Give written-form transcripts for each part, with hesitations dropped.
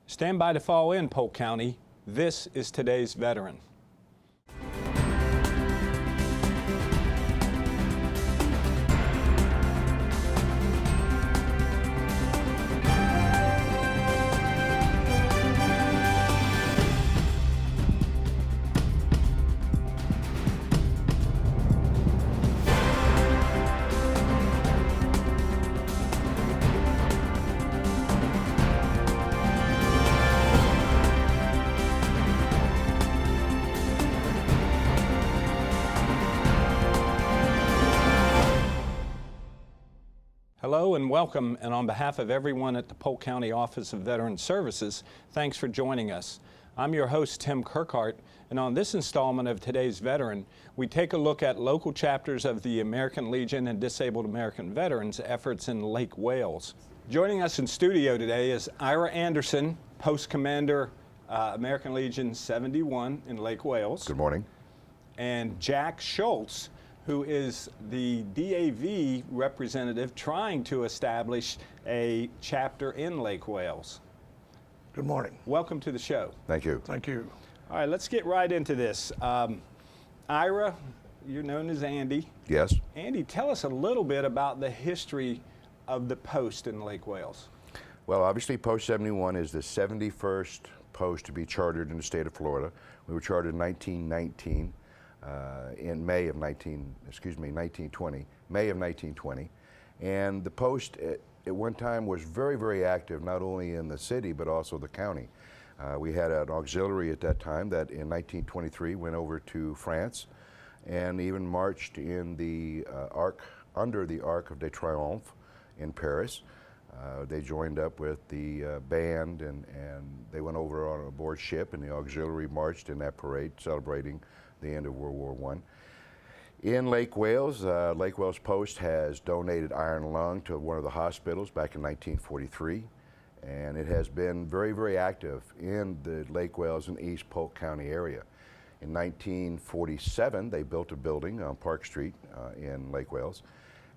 Stand by to fall in, Polk County. This is today's veteran. Hello and welcome, and on behalf of everyone at the Polk County Office of Veteran Services, thanks for joining us. I'm your host, Tim Kirkhart, and on this installment of Today's Veteran, we take a look at local chapters of the American Legion and Disabled American Veterans efforts in Lake Wales. Joining us in studio today is Ira Anderson, Post Commander, American Legion 71 in Lake Wales. Good morning. And Jack Schultz, who is the DAV representative trying to establish a chapter in Lake Wales. Good morning. Welcome to the show. Thank you. Thank you. All right, let's get right into this. Ira, you're known as Andy. Yes. Andy, tell us a little bit about the history of the post in Lake Wales. Well, obviously Post 71 is the 71st post to be chartered in the state of Florida. We were chartered in 1919. In May of 1920, and the post at one time was very, very active, not only in the city but also the county. We had an auxiliary at that time that in 1923 went over to France and even marched in the under the Arc of Triomphe in Paris. They joined up with the band and they went over on a board ship, and the auxiliary marched in that parade celebrating the end of World War I. In Lake Wales Post has donated iron lung to one of the hospitals back in 1943, and it has been very, very active in the Lake Wales and East Polk County area. In 1947, they built a building on Park Street in Lake Wales,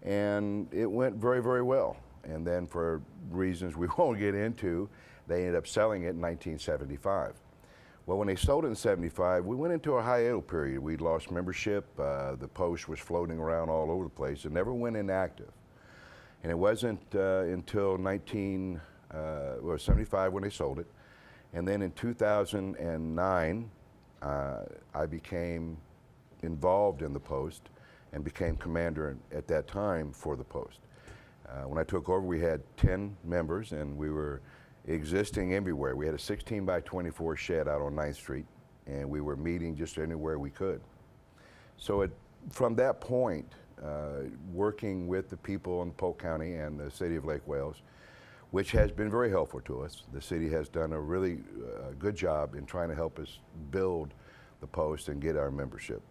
and it went very, very well. And then for reasons we won't get into, they ended up selling it in 1975. Well, when they sold it in 75, we went into a hiatus period. We'd lost membership. The post was floating around all over the place. It never went inactive. And it wasn't until 75 when they sold it. And then in 2009, I became involved in the post and became commander at that time for the post. When I took over, we had 10 members, and we were existing everywhere. We had a 16 by 24 shed out on 9th Street, and we were meeting just anywhere we could. So from that point, working with the people in Polk County and the city of Lake Wales, which has been very helpful to us. The city has done a really good job in trying to help us build the post and get our membership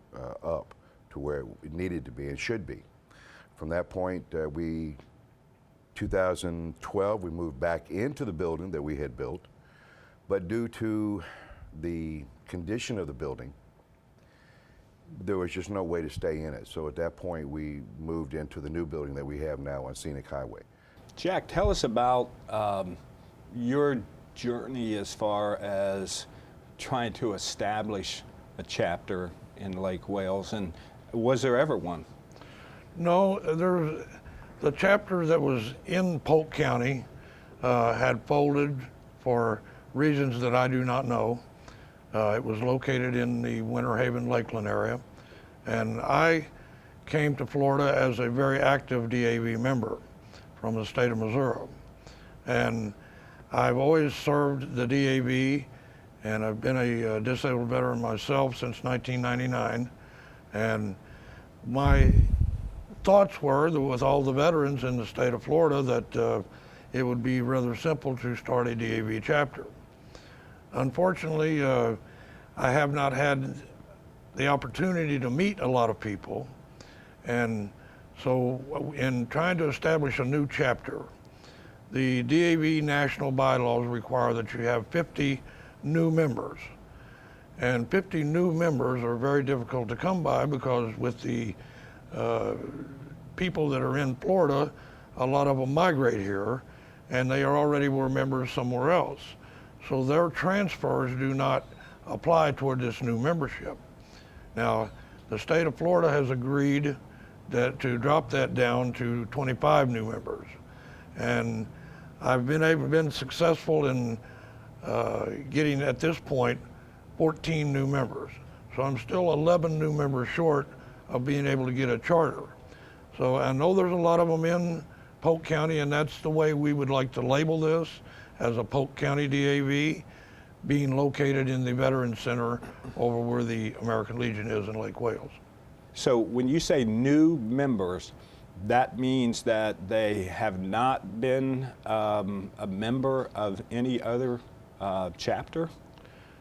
up to where it needed to be and should be. From that point, 2012, we moved back into the building that we had built, but due to the condition of the building, there was just no way to stay in it. So at that point, we moved into the new building that we have now on Scenic Highway. Jack, tell us about your journey as far as trying to establish a chapter in Lake Wales, and was there ever one? No, the chapter that was in Polk County had folded for reasons that I do not know. It was located in the Winter Haven, Lakeland area, and I came to Florida as a very active DAV member from the state of Missouri. And I've always served the DAV, and I've been a disabled veteran myself since 1999. And my thoughts were that with all the veterans in the state of Florida that it would be rather simple to start a DAV chapter. Unfortunately, I have not had the opportunity to meet a lot of people, and so in trying to establish a new chapter, the DAV national bylaws require that you have 50 new members. And 50 new members are very difficult to come by because with the people that are in Florida, a lot of them migrate here and they already were members somewhere else. so their transfers do not apply toward this new membership. Now, the state of Florida has agreed to drop that down to 25 new members. And I've been successful in getting, at this point, 14 new members. So I'm still 11 new members short of being able to get a charter. So I know there's a lot of them in Polk County, and that's the way we would like to label this, as a Polk County DAV, being located in the Veterans Center over where the American Legion is in Lake Wales. So when you say new members, that means that they have not been a member of any other chapter?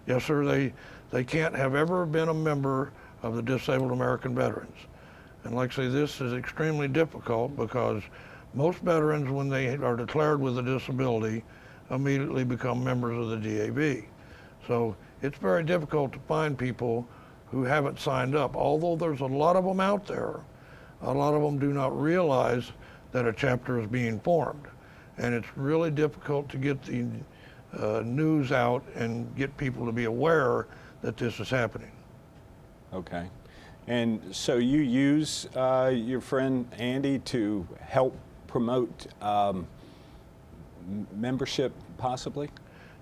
Yes, sir. They can't have ever been a member of the Disabled American Veterans. And like I say, this is extremely difficult because most veterans, when they are declared with a disability, immediately become members of the DAV. So it's very difficult to find people who haven't signed up. Although there's a lot of them out there, a lot of them do not realize that a chapter is being formed. And it's really difficult to get the news out and get people to be aware that this is happening. Okay. And so you use your friend Andy to help promote membership, possibly?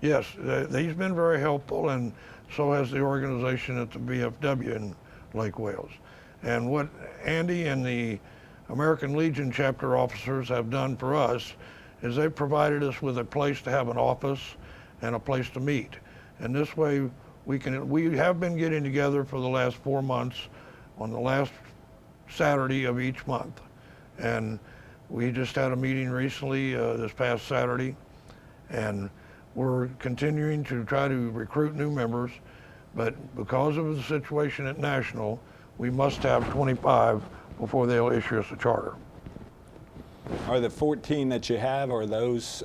Yes, he's been very helpful, and so has the organization at the VFW in Lake Wales. And what Andy and the American Legion chapter officers have done for us is they've provided us with a place to have an office and a place to meet. And this way we have been getting together for the last 4 months on the last Saturday of each month. And we just had a meeting recently this past Saturday, and we're continuing to try to recruit new members, but because of the situation at National, we must have 25 before they'll issue us a charter. Are the 14 that you have, are those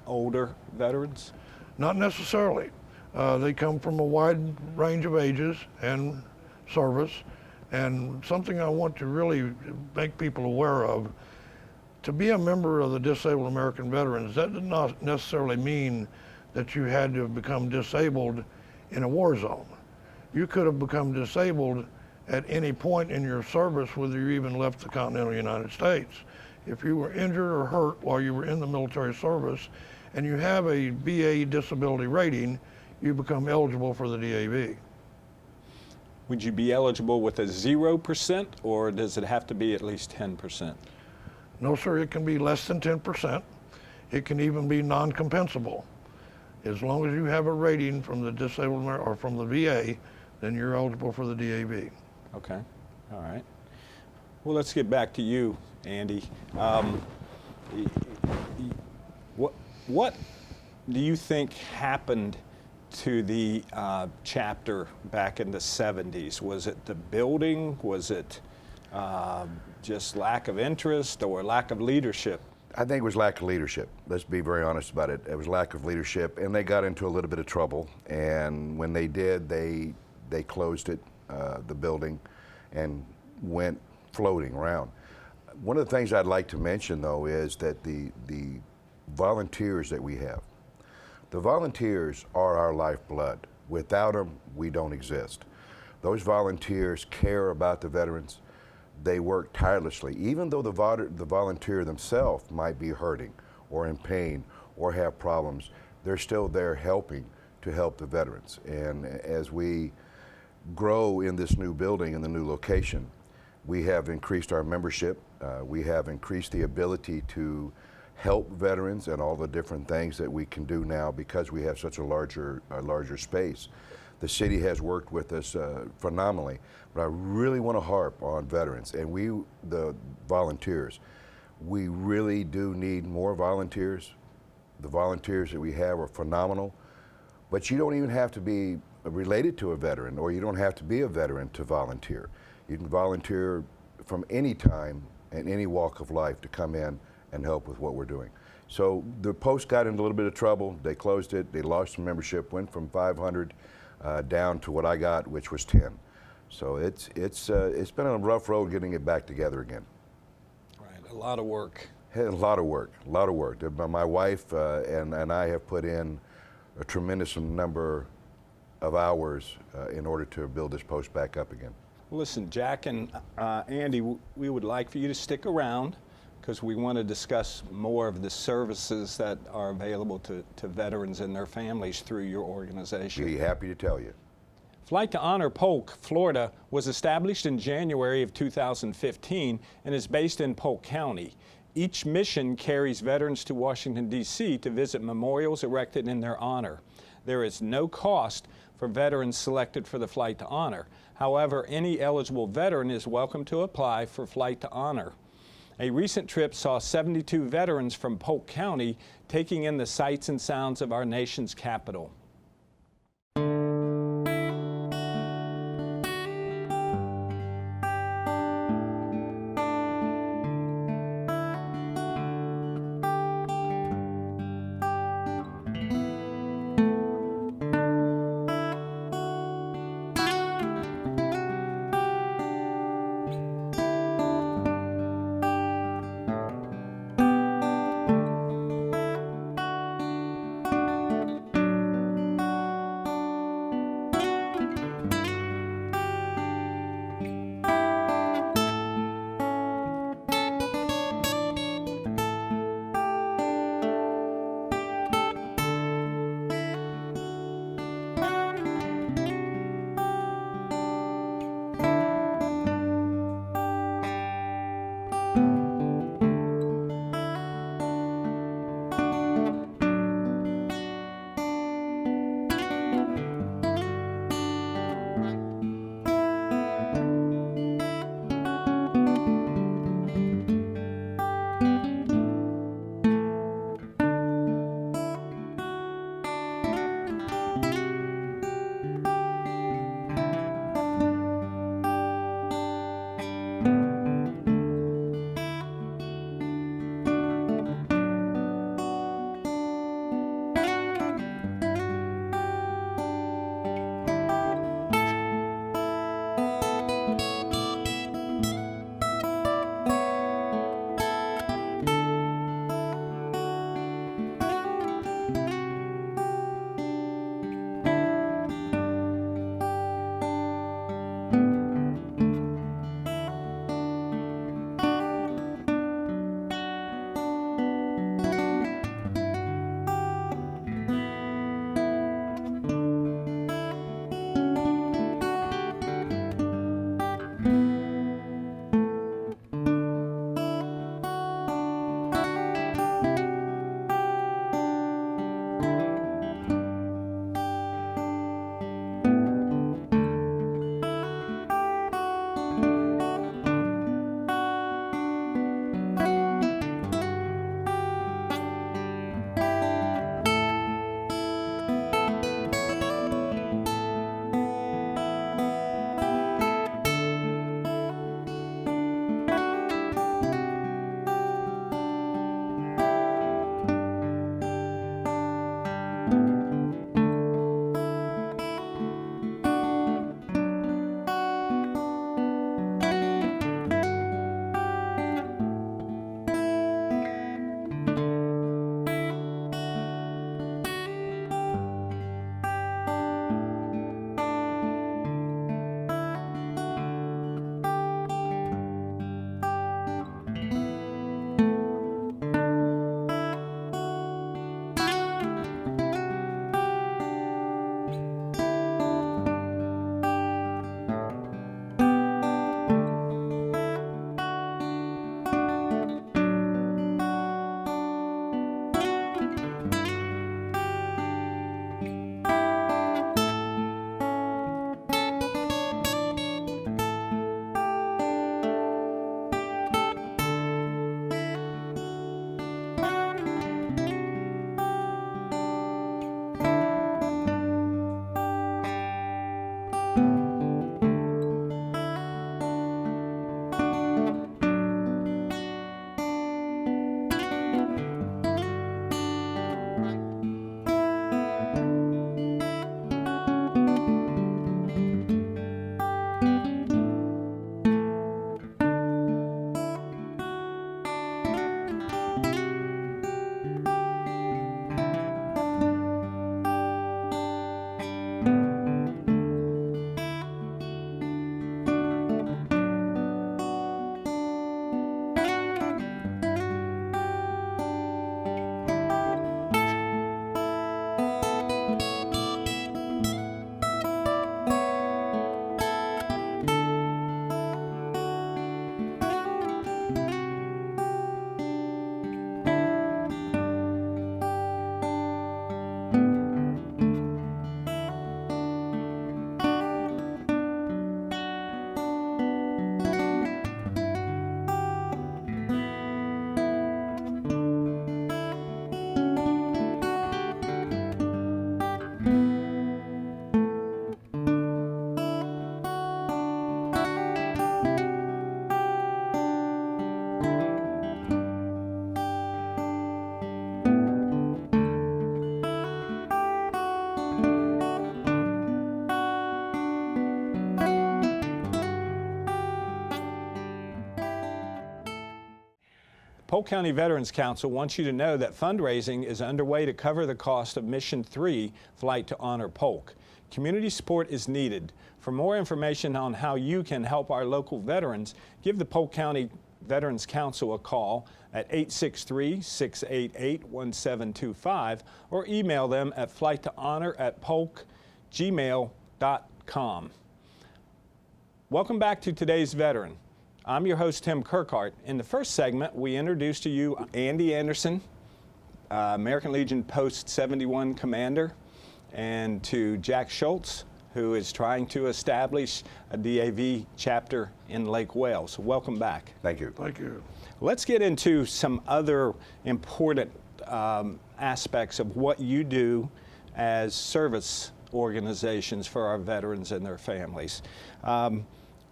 older veterans? Not necessarily. They come from a wide range of ages and service, and something I want to really make people aware of, to be a member of the Disabled American Veterans, that does not necessarily mean that you had to have become disabled in a war zone. You could have become disabled at any point in your service, whether you even left the continental United States. If you were injured or hurt while you were in the military service and you have a VA disability rating, you become eligible for the DAV. Would you be eligible with a 0%, or does it have to be at least 10%? No, sir, it can be less than 10%. It can even be non-compensable. As long as you have a rating from the Disabled or from the VA, then you're eligible for the DAV. Okay, all right. Well, let's get back to you, Andy. What do you think happened to the chapter back in the 70s? Was it the building? Was it just lack of interest or lack of leadership? I think it was lack of leadership. Let's be very honest about it. It was lack of leadership, and they got into a little bit of trouble. And when they did, they closed it, the building, and went floating around. One of the things I'd like to mention, though, is that the volunteers that we have, the volunteers are our lifeblood. Without them, we don't exist. Those volunteers care about the veterans. They work tirelessly, even though the volunteer themselves might be hurting or in pain or have problems, they're still there helping to help the veterans. And as we grow in this new building, in the new location, we have increased our membership. We have increased the ability to help veterans and all the different things that we can do now because we have such a larger space. The city has worked with us phenomenally, but I really want to harp on veterans and the volunteers. We really do need more volunteers. The volunteers that we have are phenomenal, but you don't even have to be related to a veteran, or you don't have to be a veteran to volunteer. You can volunteer from any time and any walk of life to come in and help with what we're doing. So the post got in a little bit of trouble. They closed it. They lost some membership, went from 500 down to what I got, which was 10. So it's been a rough road getting it back together again. Right, a lot of work. A lot of work, a lot of work. My wife and I have put in a tremendous number of hours in order to build this post back up again. Listen, Jack and Andy, we would like for you to stick around because we want to discuss more of the services that are available to veterans and their families through your organization. Be happy to tell you. Flight to Honor Polk, Florida, was established in January of 2015 and is based in Polk County. Each mission carries veterans to Washington, D.C. to visit memorials erected in their honor. There is no cost for veterans selected for the Flight to Honor. However, any eligible veteran is welcome to apply for Flight to Honor. A recent trip saw 72 veterans from Polk County taking in the sights and sounds of our nation's capital. Polk County Veterans Council wants you to know that fundraising is underway to cover the cost of Mission 3 Flight to Honor Polk. Community support is needed. For more information on how you can help our local veterans, give the Polk County Veterans Council a call at 863-688-1725 or email them at flightttohonor@polkgmail.com. Welcome back to today's veteran. I'm your host, Tim Kirkhart. In the first segment, we introduced to you Andy Anderson, American Legion Post 71 commander, and to Jack Schultz, who is trying to establish a DAV chapter in Lake Wales. Welcome back. Thank you. Thank you. Let's get into some other important aspects of what you do as service organizations for our veterans and their families.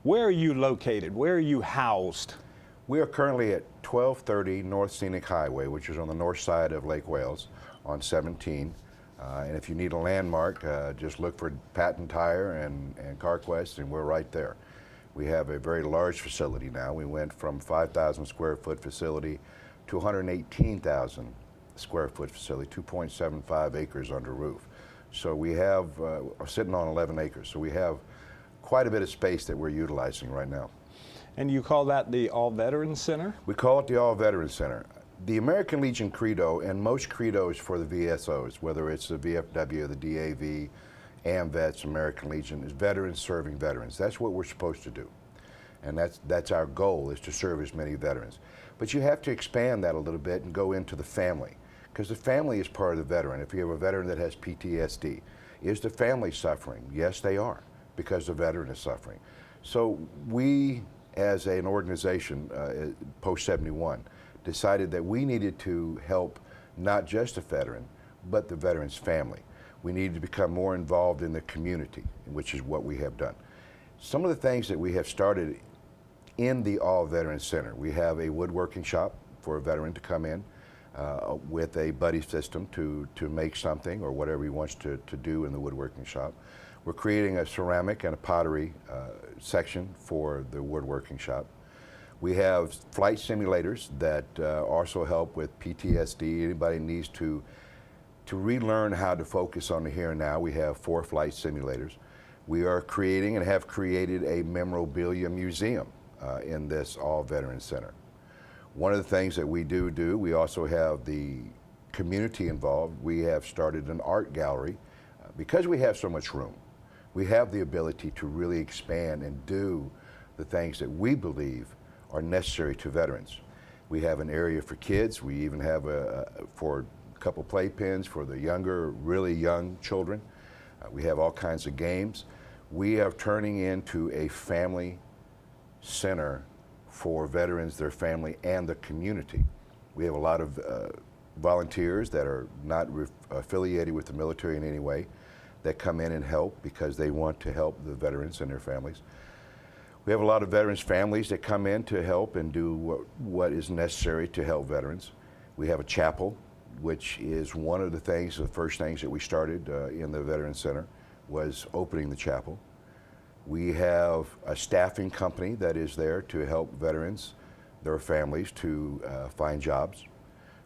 Where are you located? Where are you housed? We are currently at 1230 North Scenic Highway, which is on the north side of Lake Wales on 17. And if you need a landmark, just look for Patton Tire and CarQuest, and we're right there. We have a very large facility now. We went from 5,000 square foot facility to 118,000 square foot facility, 2.75 acres under roof. So we have, are sitting on 11 acres. So we have quite a bit of space that we're utilizing right now. And you call that the All Veterans Center? We call it the All Veterans Center. The American Legion credo, and most credos for the VSOs, whether it's the VFW, the DAV, AMVETS, American Legion, is veterans serving veterans. That's what we're supposed to do. And that's our goal, is to serve as many veterans. But you have to expand that a little bit and go into the family, because the family is part of the veteran. If you have a veteran that has PTSD, is the family suffering? Yes, they are, because the veteran is suffering. So we, as an organization, Post 71, decided that we needed to help not just the veteran, but the veteran's family. We needed to become more involved in the community, which is what we have done. Some of the things that we have started in the All Veterans Center, we have a woodworking shop for a veteran to come in with a buddy system to make something or whatever he wants to do in the woodworking shop. We're creating a ceramic and a pottery section for the woodworking shop. We have flight simulators that also help with PTSD. Anybody needs to relearn how to focus on the here and now. We have 4 flight simulators. We are creating and have created a memorabilia museum in this All Veterans Center. One of the things that we do, we also have the community involved. We have started an art gallery. Because we have so much room, we have the ability to really expand and do the things that we believe are necessary to veterans. We have an area for kids. We even have for a couple playpens for the younger, really young children. We have all kinds of games. We are turning into a family center for veterans, their family, and the community. We have a lot of volunteers that are not affiliated with the military in any way that come in and help because they want to help the veterans and their families. We have a lot of veterans' families that come in to help and do what is necessary to help veterans. We have a chapel, which is one of the things, the first things that we started in the Veterans Center was opening the chapel. We have a staffing company that is there to help veterans, their families, to find jobs.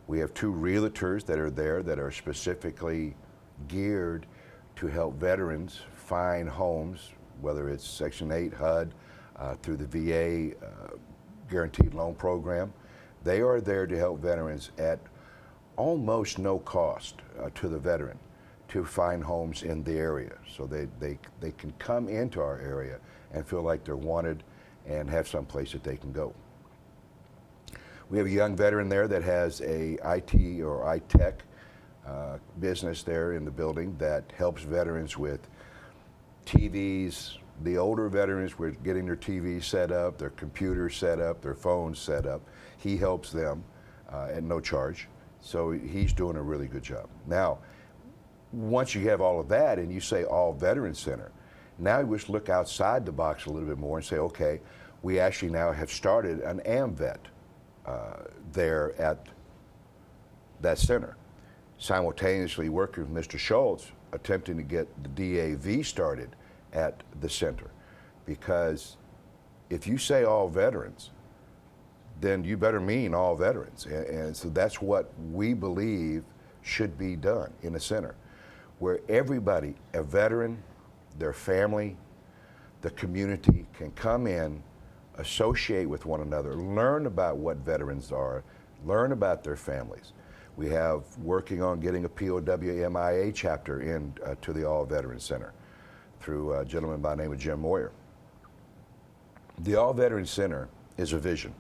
We have 2 realtors that are there that are specifically geared to help veterans find homes, whether it's Section 8, HUD, through the VA Guaranteed Loan Program. They are there to help veterans at almost no cost to the veteran to find homes in the area. So they can come into our area and feel like they're wanted and have some place that they can go. We have a young veteran there that has a IT or iTech business there in the building that helps veterans with TVs. The older veterans were getting their TVs set up, their computers set up, their phones set up. He helps them at no charge. So he's doing a really good job. Now, once you have all of that and you say All Veterans Center, now you just look outside the box a little bit more and say, okay, we actually now have started an AMVET there at that center. Simultaneously working with Mr. Schultz, attempting to get the DAV started at the center. Because if you say all veterans, then you better mean all veterans. And so that's what we believe should be done in a center, where everybody, a veteran, their family, the community can come in, associate with one another, learn about what veterans are, learn about their families. We have working on getting a POW-MIA chapter in to the All Veterans Center through a gentleman by the name of Jim Moyer. The All Veterans Center is a vision.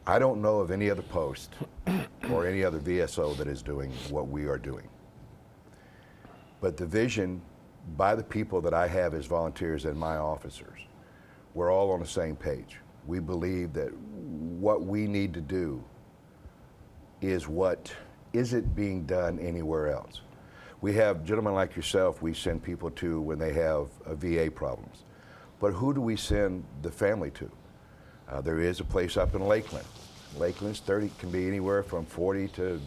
I don't know of any other post or any other VSO that is doing what we are doing. But the vision by the people that I have as volunteers and my officers, we're all on the same page. We believe that what we need to do is what isn't being done anywhere else. We have gentlemen like yourself we send people to when they have VA problems. But who do we send the family to? There is a place up in Lakeland. Lakeland's can be anywhere from 40 to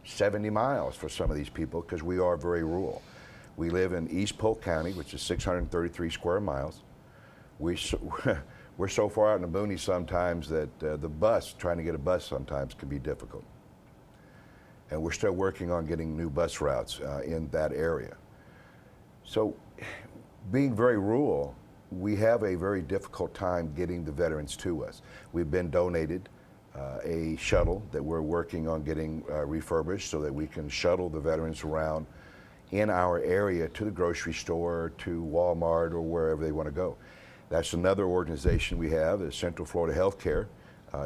70 miles for some of these people because we are very rural. We live in East Polk County, which is 633 square miles. We're so far out in the boonies sometimes that trying to get a bus sometimes can be difficult. And we're still working on getting new bus routes in that area. So being very rural, we have a very difficult time getting the veterans to us. We've been donated a shuttle that we're working on getting refurbished so that we can shuttle the veterans around in our area to the grocery store, to Walmart, or wherever they want to go. That's another organization we have, is Central Florida Healthcare.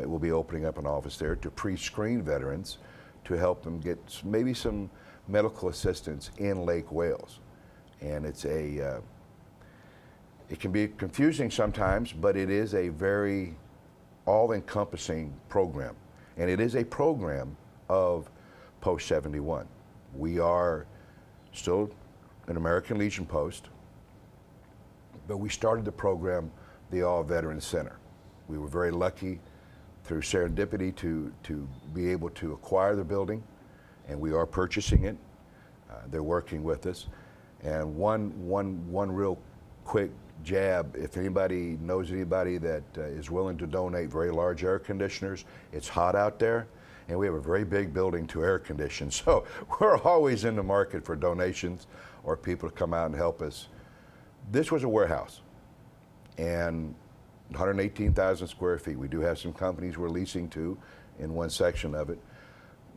It will be opening up an office there to pre-screen veterans to help them get maybe some medical assistance in Lake Wales. And it can be confusing sometimes, but it is a very all-encompassing program. And it is a program of Post 71. We are still an American Legion post, but we started the program, the All Veterans Center. We were very lucky through serendipity to be able to acquire the building, and we are purchasing it. They're working with us. And one real quick jab, if anybody knows anybody that is willing to donate very large air conditioners, it's hot out there, and we have a very big building to air condition. So we're always in the market for donations or people to come out and help us. This was a warehouse, and 118,000 square feet. We do have some companies we're leasing to in one section of it.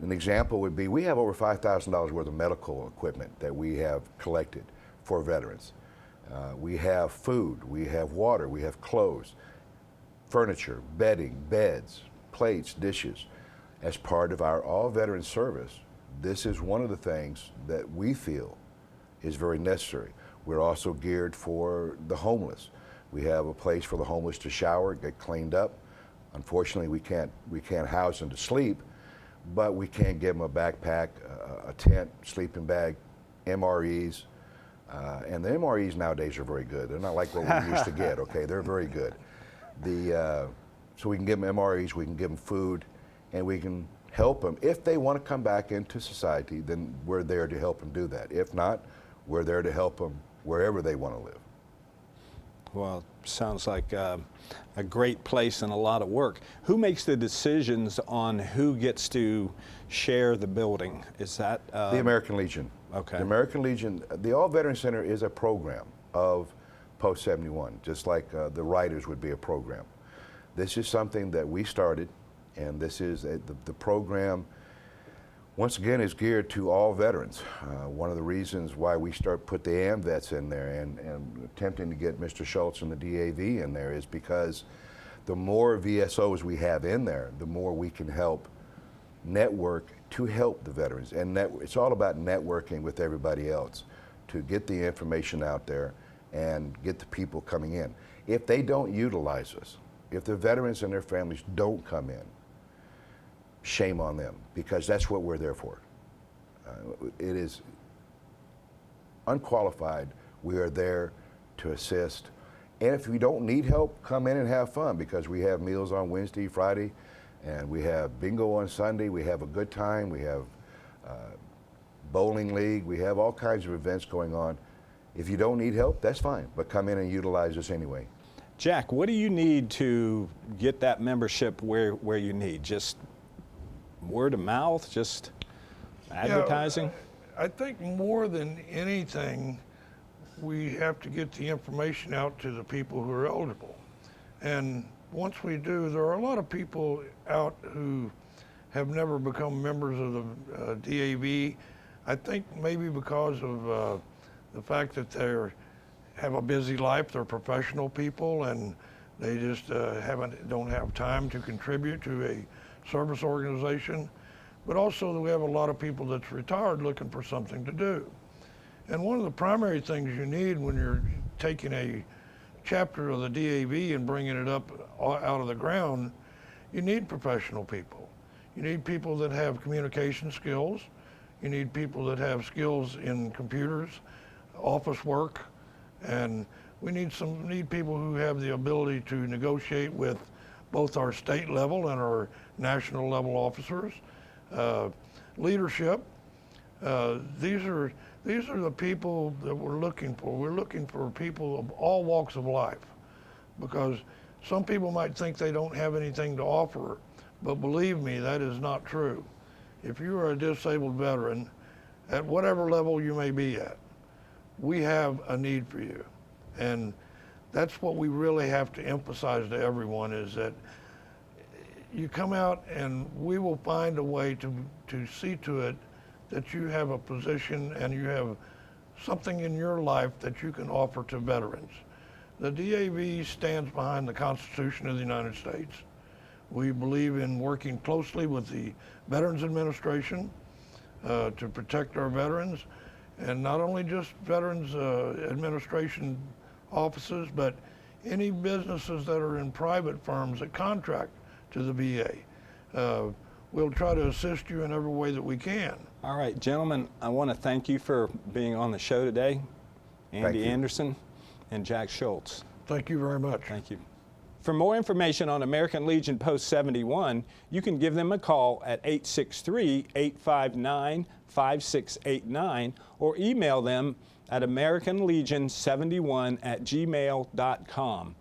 An example would be we have over $5,000 worth of medical equipment that we have collected for veterans. We have food, we have water, we have clothes, furniture, bedding, beds, plates, dishes. As part of our all veteran service, this is one of the things that we feel is very necessary. We're also geared for the homeless. We have a place for the homeless to shower, get cleaned up. Unfortunately, we can't house them to sleep, but we can give them a backpack, a tent, sleeping bag, MREs. And the MREs nowadays are very good. They're not like what we used to get, okay? They're very good. So we can give them MREs, we can give them food, and we can help them. If they want to come back into society, then we're there to help them do that. If not, we're there to help them wherever they want to live. Well, sounds like a great place and a lot of work. Who makes the decisions on who gets to share the building? Is that the American Legion. Okay. The American Legion, the All Veterans Center is a program of Post 71, just like the Writers would be a program. This is something that we started, and this is the program, once again, is geared to all veterans. One of the reasons why we put the AMVETS in there and attempting to get Mr. Schultz and the DAV in there is because the more VSOs we have in there, the more we can help network to help the veterans. And it's all about networking with everybody else to get the information out there and get the people coming in. If they don't utilize us, if the veterans and their families don't come in, shame on them, because that's what we're there for. It is unqualified. We are there to assist. And if you don't need help, come in and have fun, because we have meals on Wednesday, Friday, and we have bingo on Sunday. We have a good time. We have bowling league. We have all kinds of events going on. If you don't need help, that's fine, but come in and utilize us anyway. Jack, what do you need to get that membership where you need? Just word of mouth, just advertising? I think more than anything, we have to get the information out to the people who are eligible. And once we do, there are a lot of people out who have never become members of the DAV. I think maybe because of the fact that they have a busy life, they're professional people, and they just don't have time to contribute to a service organization. But also we have a lot of people that's retired looking for something to do. And one of the primary things you need when you're taking a chapter of the DAV and bringing it up out of the ground, you need professional people. You need people that have communication skills. You need people that have skills in computers, office work, and we need people who have the ability to negotiate with both our state level and our national level officers. Leadership. These are the people that we're looking for. We're looking for people of all walks of life, because some people might think they don't have anything to offer, but believe me, that is not true. If you are a disabled veteran, at whatever level you may be at, we have a need for you. And that's what we really have to emphasize to everyone, is that you come out and we will find a way to see to it that you have a position and you have something in your life that you can offer to veterans. The DAV stands behind the Constitution of the United States. We believe in working closely with the Veterans Administration to protect our veterans, and not only just Veterans Administration offices, but any businesses that are in private firms that contract to the VA. We'll try to assist you in every way that we can. All right, gentlemen, I want to thank you for being on the show today. Andy Anderson and Jack Schultz. Thank you very much. Thank you. For more information on American Legion Post 71, you can give them a call at 863-859-5689 or email them at americanlegion71@gmail.com.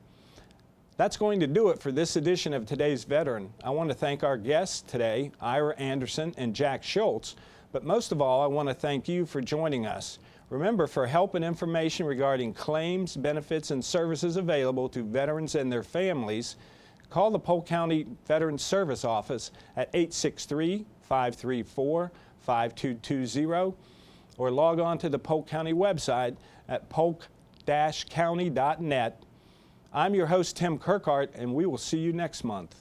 That's going to do it for this edition of Today's Veteran. I want to thank our guests today, Ira Anderson and Jack Schultz, but most of all, I want to thank you for joining us. Remember, for help and information regarding claims, benefits, and services available to veterans and their families, call the Polk County Veterans Service Office at 863-534-5220 or log on to the Polk County website at polk-county.net. I'm your host, Tim Kirkhart, and we will see you next month.